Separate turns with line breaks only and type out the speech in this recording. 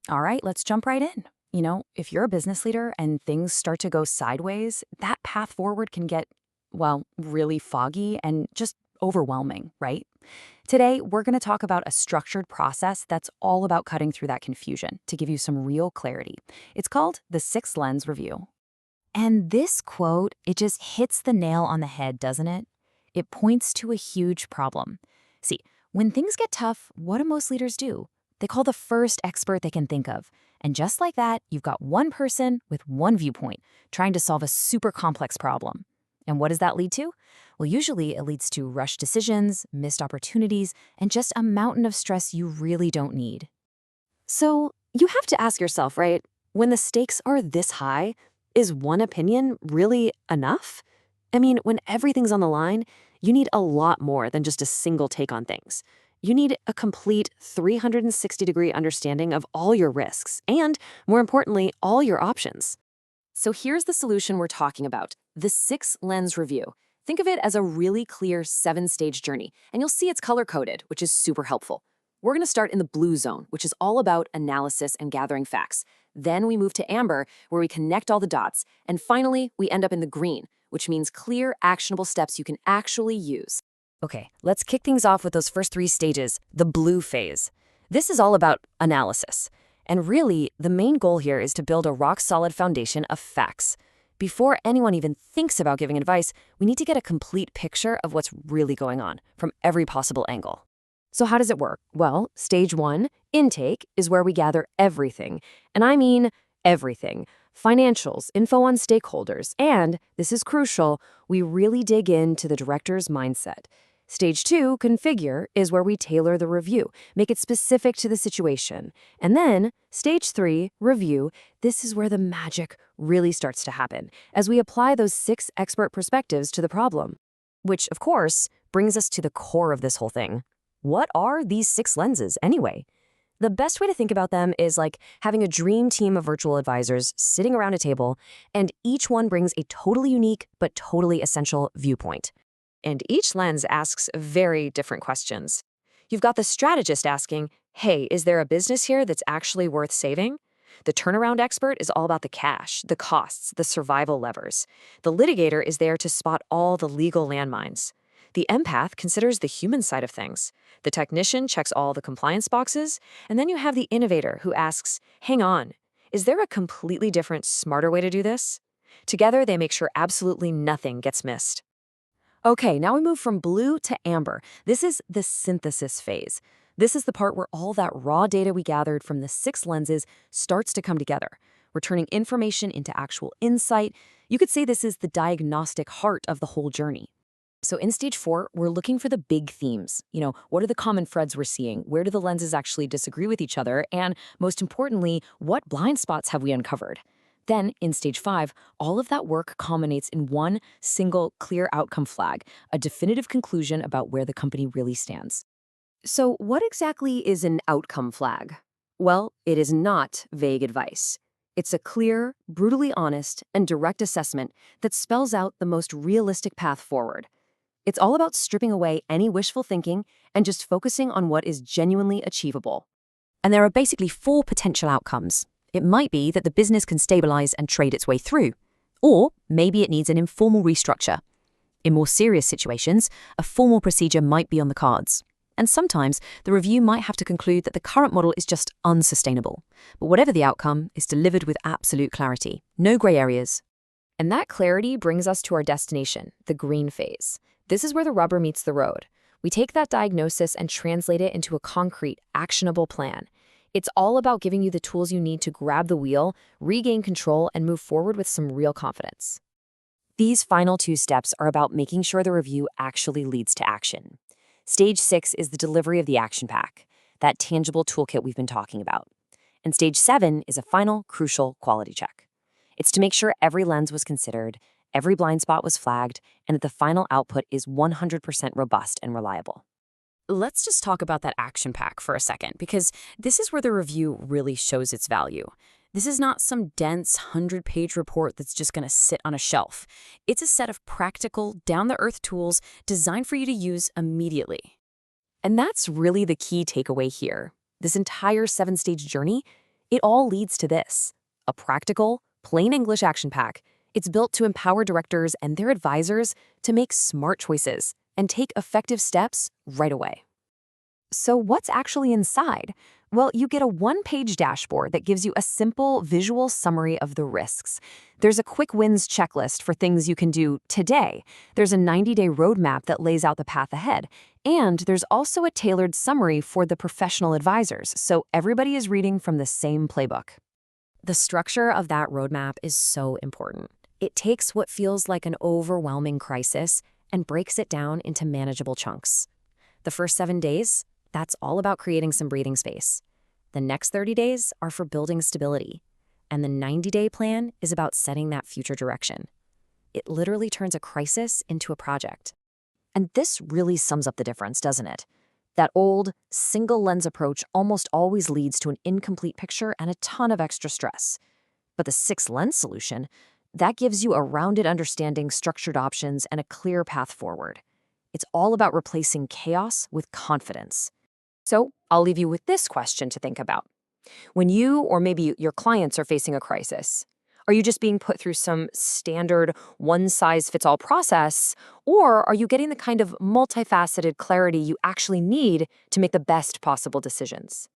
All right, let's jump right in. If you're a business leader and things start to go sideways, that path forward can get, well, really foggy and just overwhelming, right? Today, we're going to talk about a structured process that's all about cutting through that confusion to give you some real clarity. It's called the Six Lens Review. And this quote, it just hits the nail on the head, doesn't it? It points to a huge problem. See, when things get tough, what do most leaders do? They call the first expert they can think of. And just like that, you've got one person with one viewpoint trying to solve a super complex problem. And what does that lead to? Well, usually it leads to rushed decisions, missed opportunities, and just a mountain of stress you really don't need. So you have to ask yourself, right? When the stakes are this high, is one opinion really enough? I mean, when everything's on the line, you need a lot more than just a single take on things. You need a complete 360-degree understanding of all your risks and, more importantly, all your options. So here's the solution we're talking about, the six-lens review. Think of it as a really clear seven-stage journey, and you'll see it's color-coded, which is super helpful. We're going to start in the blue zone, which is all about analysis and gathering facts. Then we move to amber, where we connect all the dots. And finally, we end up in the green, which means clear, actionable steps you can actually use. Okay, let's kick things off with those first three stages, the blue phase. This is all about analysis. And really, the main goal here is to build a rock-solid foundation of facts. Before anyone even thinks about giving advice, we need to get a complete picture of what's really going on from every possible angle. So how does it work? Well, stage one, intake, is where we gather everything. And I mean everything. Financials, info on stakeholders, and, this is crucial, we really dig into the director's mindset. Stage two, configure, is where we tailor the review, make it specific to the situation. And then, stage three, review, this is where the magic really starts to happen, as we apply those six expert perspectives to the problem. Which, of course, brings us to the core of this whole thing. What are these six lenses, anyway? The best way to think about them is like having a dream team of virtual advisors sitting around a table, and each one brings a totally unique but totally essential viewpoint. And each lens asks very different questions. You've got the strategist asking, hey, is there a business here that's actually worth saving? The turnaround expert is all about the cash, the costs, the survival levers. The litigator is there to spot all the legal landmines. The empath considers the human side of things. The technician checks all the compliance boxes. And then you have the innovator who asks, hang on, is there a completely different, smarter way to do this? Together, they make sure absolutely nothing gets missed. Okay, now we move from blue to amber. This is the synthesis phase. This is the part where all that raw data we gathered from the six lenses starts to come together. We're turning information into actual insight. You could say this is the diagnostic heart of the whole journey. So in stage four, we're looking for the big themes. What are the common threads we're seeing? Where do the lenses actually disagree with each other? And most importantly, what blind spots have we uncovered? Then, in stage five, all of that work culminates in one single clear outcome flag, a definitive conclusion about where the company really stands. So what exactly is an outcome flag? Well, it is not vague advice. It's a clear, brutally honest, and direct assessment that spells out the most realistic path forward. It's all about stripping away any wishful thinking and just focusing on what is genuinely achievable. And there are basically four potential outcomes. It might be that the business can stabilize and trade its way through, or maybe it needs an informal restructure. In more serious situations, a formal procedure might be on the cards. And sometimes the review might have to conclude that the current model is just unsustainable. But whatever the outcome, is delivered with absolute clarity, no gray areas. And that clarity brings us to our destination, the green phase. This is where the rubber meets the road. We take that diagnosis and translate it into a concrete, actionable plan. It's all about giving you the tools you need to grab the wheel, regain control, and move forward with some real confidence. These final two steps are about making sure the review actually leads to action. Stage six is the delivery of the action pack, that tangible toolkit we've been talking about. And stage seven is a final, crucial quality check. It's to make sure every lens was considered, every blind spot was flagged, and that the final output is 100% robust and reliable. Let's just talk about that action pack for a second, because this is where the review really shows its value. This is not some dense 100-page report that's just going to sit on a shelf. It's a set of practical, down-the-earth tools designed for you to use immediately. And that's really the key takeaway here. This entire seven-stage journey, It all leads to this: a practical, plain English action pack. It's built to empower directors and their advisors to make smart choices and take effective steps right away. So, what's actually inside? Well, you get a one-page dashboard that gives you a simple visual summary of the risks. There's a quick wins checklist for things you can do today. There's a 90-day roadmap that lays out the path ahead. And there's also a tailored summary for the professional advisors, so everybody is reading from the same playbook. The structure of that roadmap is so important. It takes what feels like an overwhelming crisis and breaks it down into manageable chunks. The first 7 days, that's all about creating some breathing space. The next 30 days are for building stability. And the 90-day plan is about setting that future direction. It literally turns a crisis into a project. And this really sums up the difference, doesn't it? That old, single-lens approach almost always leads to an incomplete picture and a ton of extra stress. But the six-lens solution, that gives you a rounded understanding, structured options, and a clear path forward. It's all about replacing chaos with confidence. So I'll leave you with this question to think about. When you or maybe your clients are facing a crisis, are you just being put through some standard one-size-fits-all process, or are you getting the kind of multifaceted clarity you actually need to make the best possible decisions?